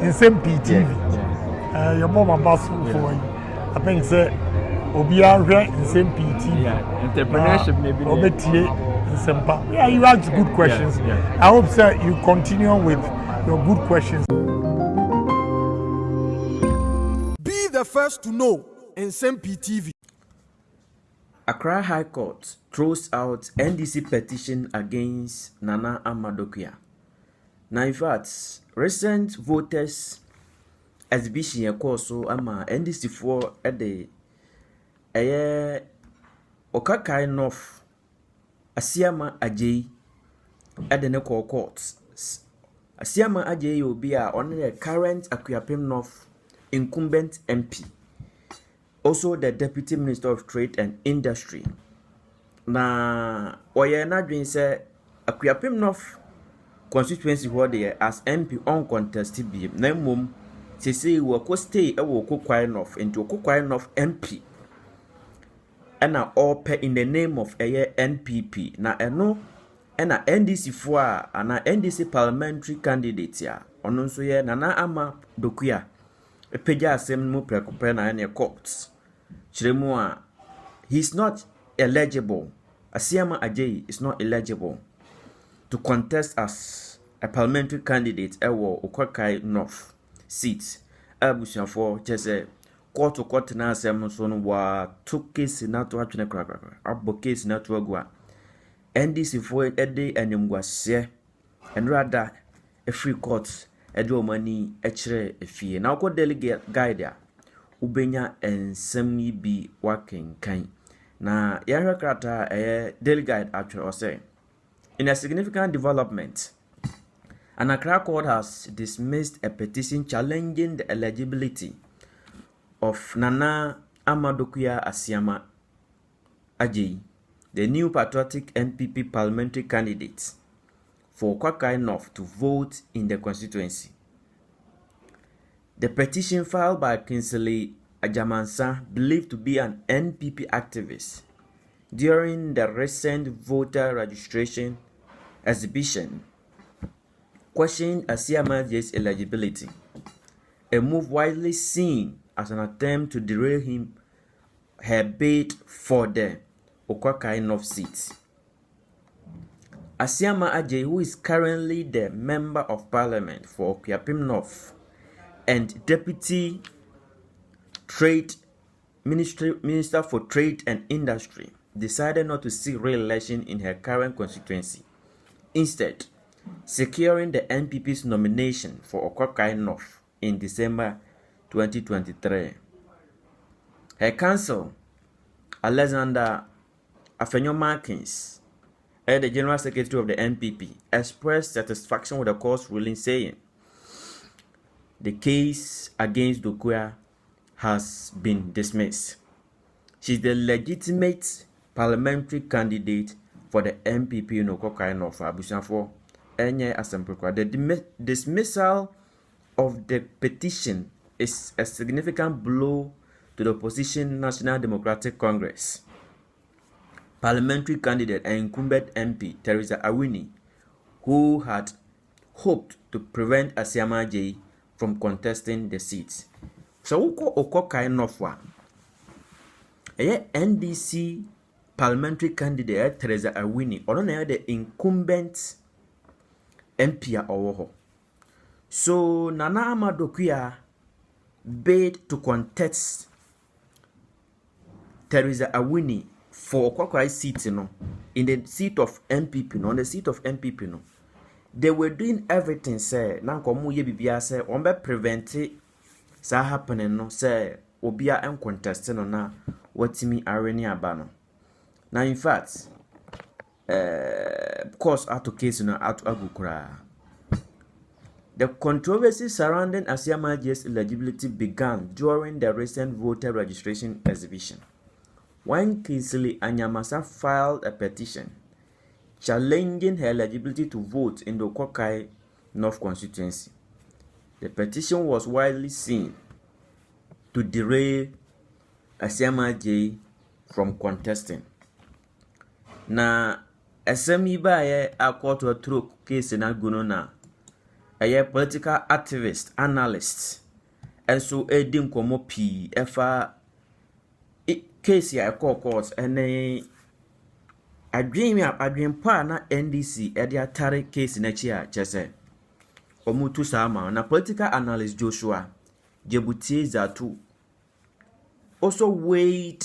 Nsem-Pii TV. Your mom and boss for you. I think say Obia Nsem-Pii TV. Entrepreneurship maybe. Nsem-Pii. Yeah, you ask good questions. I hope sir you continue with your good questions. Be the first to know Nsem-Pii TV. Accra High Court throws out NDC petition against Nana Amadokia. Now, in fact, recent voters exhibition so ama NDC for at the Okakai North Asiama Ajay at the Neko Court. Asiama Ajay will be on the current Akuapem North incumbent MP. Also the Deputy Minister of Trade and Industry. Na oye na dwen say Akuapem North constituency where they as MP uncontested bi na mom sese we ko stay e wo Kokwai North into Kokwai North MP ena all in the name of NPP na eno ena NDC fo ana NDC parliamentary candidate ya ono nso ye Nana Amadokia epeja asem mu prekope na ene court chiremu he's not eligible. Asiama Ajay is not eligible to contest as a parliamentary candidate ewo Kokwai North seat abusia for chese court to court na asem so no wa to case na to atwene krakra abo case na to agua NDC for ede animguase and rather a free court edo mani echire efie na ko delegate guide ubenya Nsem-Pii wakenkan na yahwe krata delegate actually or say in a significant development an Accra court has dismissed a petition challenging the eligibility of Nana Amadokia Asiama Ajay, the new patriotic NPP parliamentary candidate for Kokwai North, to vote in the constituency. The petition filed by Kingsley Ajamansa, believed to be an NPP activist, during the recent voter registration exhibition, questioned Asiama Ajay's eligibility, a move widely seen as an attempt to derail her bid for the Kokwai North seat. Asiama Ajay, who is currently the Member of Parliament for Akuapem North and Deputy Minister for Trade and Industry, decided not to seek re-election in her current constituency, instead securing the NPP's nomination for Kokwai North in December 2023. Her counsel, Alexander Afenyo-Markins, the General Secretary of the NPP, expressed satisfaction with the court's ruling, saying the case against Dokia has been dismissed. She is the legitimate parliamentary candidate for the NPP in Kokwai North Abusiafo Enye Asemprekwa. The dismissal of the petition is a significant blow to the opposition National Democratic Congress parliamentary candidate and incumbent MP Teresa Awini, who had hoped to prevent Asiama Ajay from contesting the seat. So uko Kokwai North wa NDC parliamentary candidate Teresa Awini ono na the incumbent MP a owo. So Nana Amadokia bid to contest Teresa Awini for Kokwai seat, in the seat of NPP, on the seat of NPP, they were doing everything, say, Nanko Muye Bibia, say, on be prevent it, sa happening, no, say, Obia and contesting on now, what me areni abano. Now, in fact, of course, out of case, out to Agukura. The controversy surrounding Asiama Ajay's eligibility began during the recent voter registration exhibition, when Kingsley Anyamasa filed a petition challenging her eligibility to vote in the Kokwai North constituency. The petition was widely seen to derail Asiama Ajay from contesting. Na Nsem-Pii a court through case na guno na a political activist, analyst, and so a dinkomo P. Efa case ya court and a dream pa na NDC atare case na chia chese omutu sama na political analyst Joshua Jebutie Zatu also weighed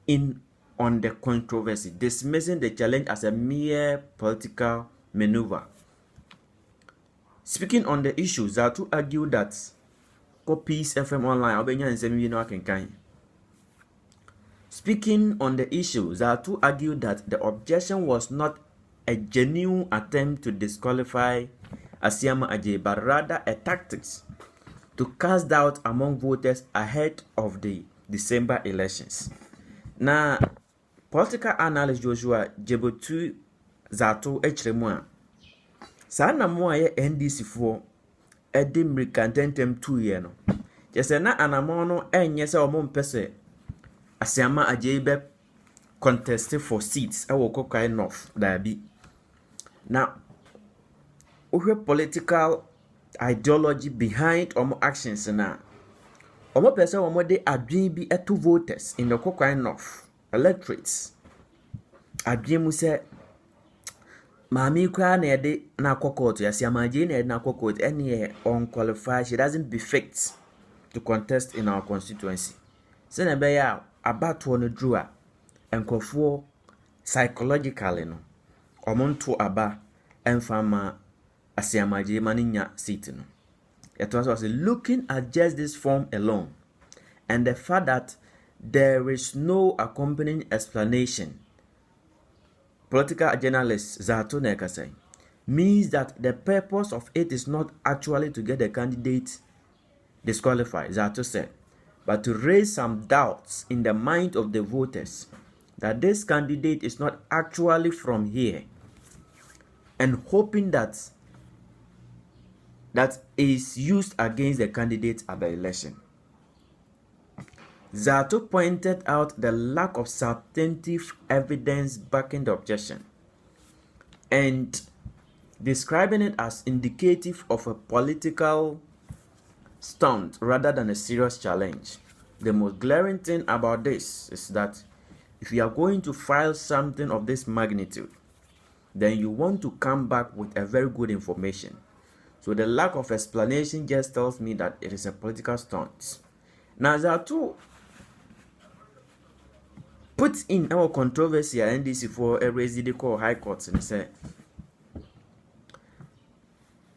in on the controversy, dismissing the challenge as a mere political maneuver. Speaking on the issue, Zatu argued that Peace FM online obenya Nsem-Pii no akenkan. Speaking on the issue, Zatu argued that the objection was not a genuine attempt to disqualify Asiama Agyei, but rather a tactics to cast doubt among voters ahead of the December elections. Now, political analyst Joshua Jebutie Zatu echremu saa na mo aye NDC fo edim rekantentem 2 year no jese na anamo no enye se omo mpese Asiama Agyei be contest for seats ewo Kokai North dabi na ohwe political ideology behind omo actions na omo pese omo de adwin bi eto voters in the Kokai North electorates adwin mu se Mami kwa na yede na court ya Asiama Agyei na yede na court any unqualified, she doesn't be fit to contest in our constituency. Se na be ya abato no dru a enkofo psychologically no omonto aba emfama Asiama Agyei maninya seat no. It was looking at just this form alone and the fact that there is no accompanying explanation. Political journalist Zatu Nekasai means that the purpose of it is not actually to get the candidate disqualified, Zatu said, but to raise some doubts in the mind of the voters that this candidate is not actually from here, and hoping that is used against the candidate at the election. Zatu pointed out the lack of substantive evidence backing the objection and describing it as indicative of a political stunt rather than a serious challenge. The most glaring thing about this is that if you are going to file something of this magnitude, then you want to come back with a very good information. So the lack of explanation just tells me that it is a political stunt. Now Zatu put in our controversy at NDC for a residential high court and say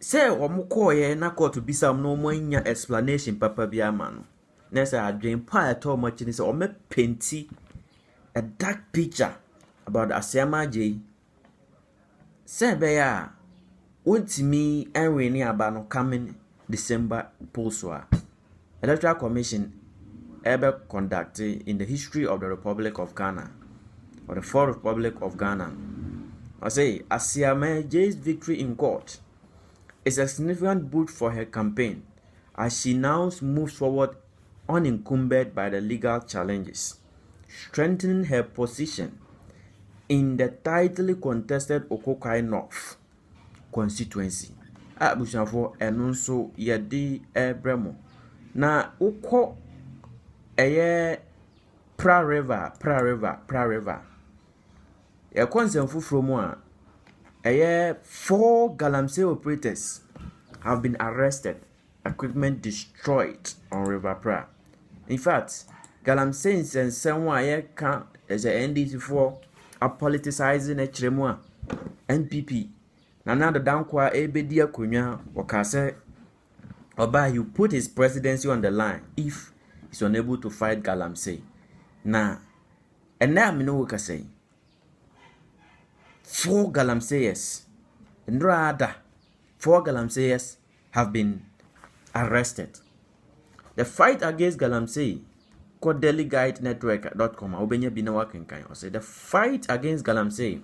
omukoye na court to be some no more explanation papa bia man. Na say adwen pa at all much ni say o me painti a dark picture about Asiama Agyei. Say be ya wontimi enwe ni aba no coming December polls Electoral Commission ever conducted in the history of the Republic of Ghana, or the Fourth Republic of Ghana. I say, Asiama Agyei's victory in court is a significant boost for her campaign as she now moves forward unencumbered by the legal challenges, strengthening her position in the tightly contested Kokai North constituency. Abushafo enunso yedi ebremo na uko eye pra river e konsenfu from a eye 4 galamsey operators have been arrested, equipment destroyed on River Pra. In fact, galamsey nsensem a ye ka as a NDC for a politicizing echremu NPP na the dankwa ebedi akonya wakase oba you put his presidency on the line if he's unable to fight galamsey. Na ena me no wakase 4 galamseyers and rather 4 galamseyers have been arrested. The fight against galamsey CodeLegalNetwork.com obenya binawa kenkan say the fight against galamsey,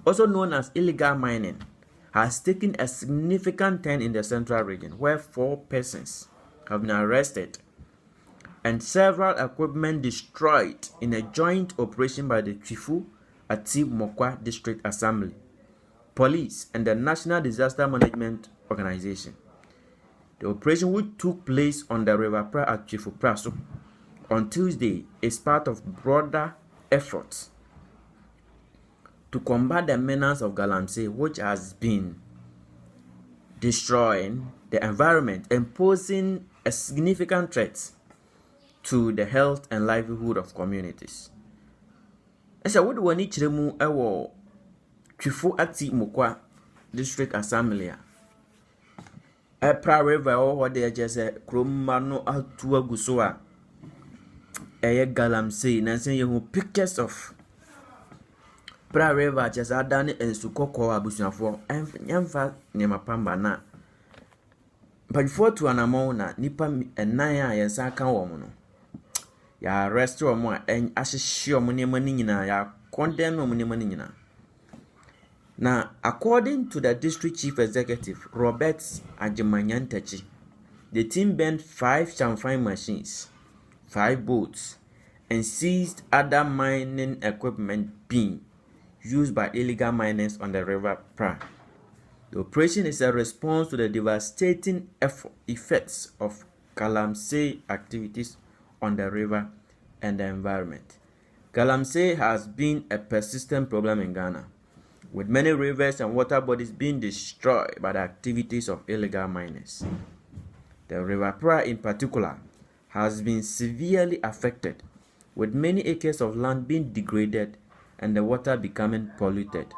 also known as illegal mining, has taken a significant turn in the central region where 4 persons have been arrested and several equipment destroyed in a joint operation by the Chifu Ati Mokwa District Assembly, Police and the National Disaster Management organization. The operation, which took place on the River Pra at Chifu Praso on Tuesday, is part of broader efforts to combat the menace of Galamsey, which has been destroying the environment and posing a significant threat to the health and livelihood of communities. Esa wodi wani chiremu ewo Twifu ati Mokwa District Assembly a pra river or de jese kroma no atu aguso a eye Galamsey na sen yehu pictures of pra river just adane ensu kokko abusuafo emfa nyema pamba na mpagifo to anamon na nipa enan a yensa kan wo no ya arrest wo mo a ahyehye wo nyema ni nyina ya condemn wo nyema ni nyina. Now, according to the district chief executive, Robert Ajimanyantachi, the team burned 5 chamfine machines, 5 boats, and seized other mining equipment being used by illegal miners on the River Pra. The operation is a response to the devastating effects of Galamsey activities on the river and the environment. Galamsey has been a persistent problem in Ghana, with many rivers and water bodies being destroyed by the activities of illegal miners. The River Pra in particular has been severely affected, with many acres of land being degraded and the water becoming polluted.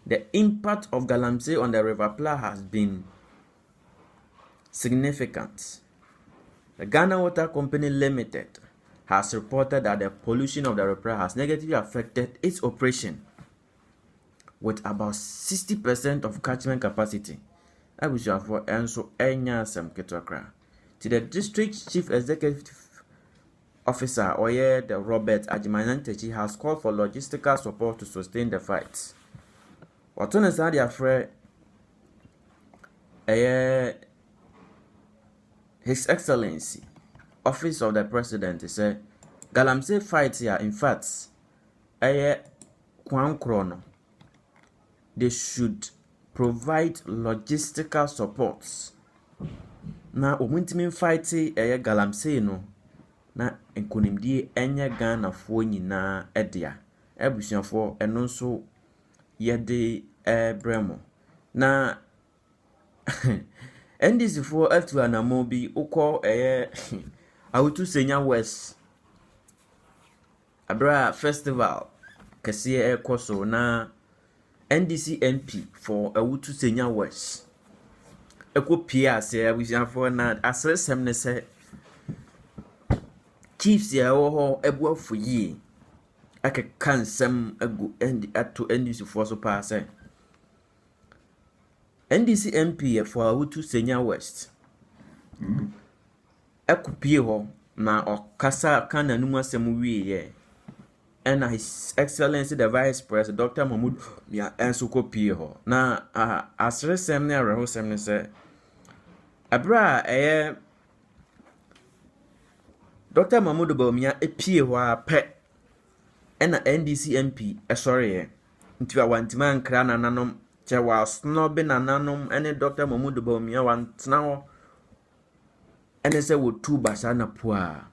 The impact of Galamsey on the River Pra has been significant. The Ghana Water Company Limited has reported that the pollution of the River Pra has negatively affected its operation, with about 60% of catchment capacity. I wish you for enso enya sem ketokra. To the district chief executive officer Oye the Robert Ajimanyantachi has called for logistical support to sustain the fight. Watone sa dia frɛ His Excellency Office of the President said Galamsey fight here in fact kwan krono. They should provide logistical support. Na omuntimi fight Galamsey no na enkonimdie enye Ghana fo nyina edea abusuafo eno nso yede bremo na NDC'S fo atu anamo bi ukọ Awutu Senya West Abra Festival kese ekoso na NDC'S for Awutu Senya West. Eko pia se abusiafo na asresem ne se chiefs ya wo ebuafo yi akeka nsem agu ato NDC'S for so pa se NDC'S for Awutu Senya West. Eko pie ho na okasa kana numu asem wiye. And His Excellency the Vice President Dr. Mahmoud ya enso kopie ho na asresem ne arehosem ne se abra Dr. Mahmoud Bawumia epie ho a pe na NDC'S sorry nti awantima nkra nananom che wa snobe nananom ene Dr. Mahmoud Bawumia wantena ho ene se wo tu basa na po a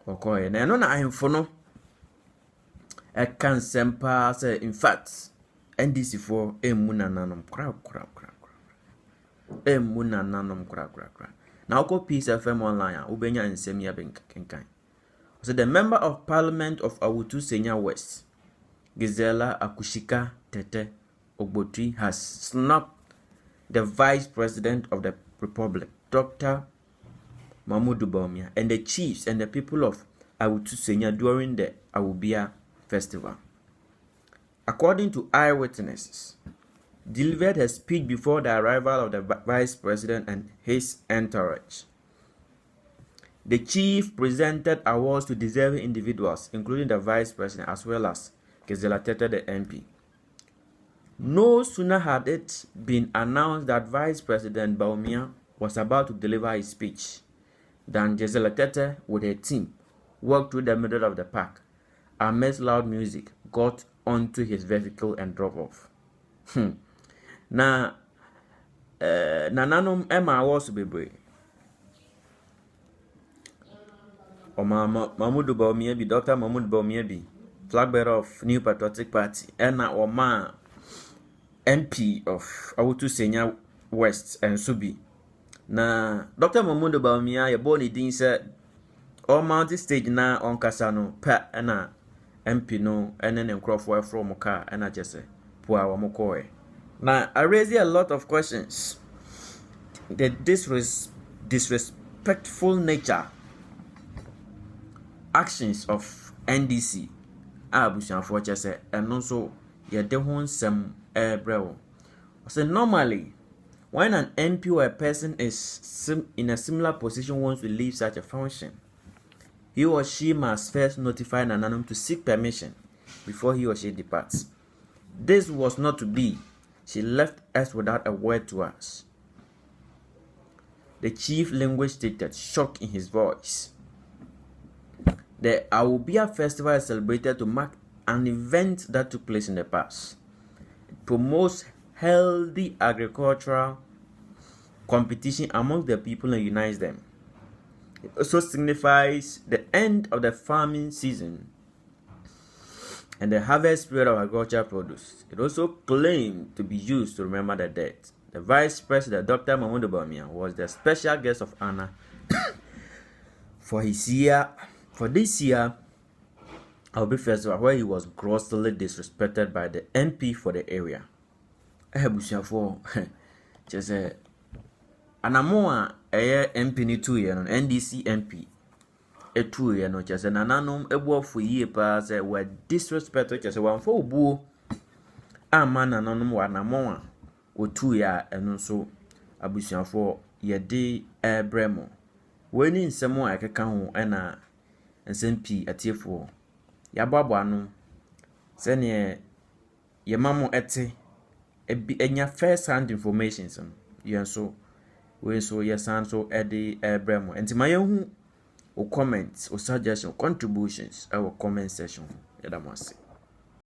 okoye na no na ahemfo no a can Nsem-Pii say in fact NDC for emunananom kra emunananom kra now go Peace FM online ubenya nsem ya benkenkan. So the member of parliament of Awutu Senya West Gisela Akushika Tete Ogbotri has snapped the vice president of the republic Dr. Mahmoud Bawumia and the chiefs and the people of Awutu Senya during the Awubia festival. According to eyewitnesses, delivered her speech before the arrival of the vice president and his entourage. The chief presented awards to deserving individuals, including the vice president as well as Gisela Tete, the MP. No sooner had it been announced that Vice President Bawumia was about to deliver his speech than Gisela Tete with her team walked through the middle of the park amidst loud music, got onto his vehicle and drove off. Now, nananom Emma was bebre. Or Mahmoud Bawumia, Dr. Mahmoud Bawumia, flag bearer of New Patriotic Party, Enna or Ma NP of Awutu Senior West and Subi. Na Dr. Mahmoud Bawumia, your body din said, all mounted stage na on Casano, pa ena MP no, and then Crawford from car, and I just say, poor Wamokoe. Now, I raise a lot of questions. The disrespectful nature actions of NDC abusian for just and also ye de ho nsem brew. So normally when an MP or a person is in a similar position wants to leave such a function, he or she must first notify Nananom to seek permission before he or she departs. This was not to be. She left us without a word to us. The chief language stated, shock in his voice. The Awubia festival is celebrated to mark an event that took place in the past. It promotes healthy agricultural competition among the people and unites them. It also signifies the end of the farming season and the harvest period of agricultural produce. It also claimed to be used to remember the dead. The Vice President, Dr. Mahmoud Bawumia, was the special guest of honor for this year Awubi Festival, where he was grossly disrespected by the MP for the area. Just say, Anamoa MP ni 2 year no NDC MP 2 year no just nananom ebo for ye pa say were disrespected just one for obuo ama nananom wa namoa o 2 year eno so abusuafo ye de bremo weni nsemo akeka ho na Nsem-Pii atiefo yababo anu se ne ye mamo ete enya first hand information some yen so we so yes and so edi bremo enti mayehu o comments o suggestions contributions our comment section yadamase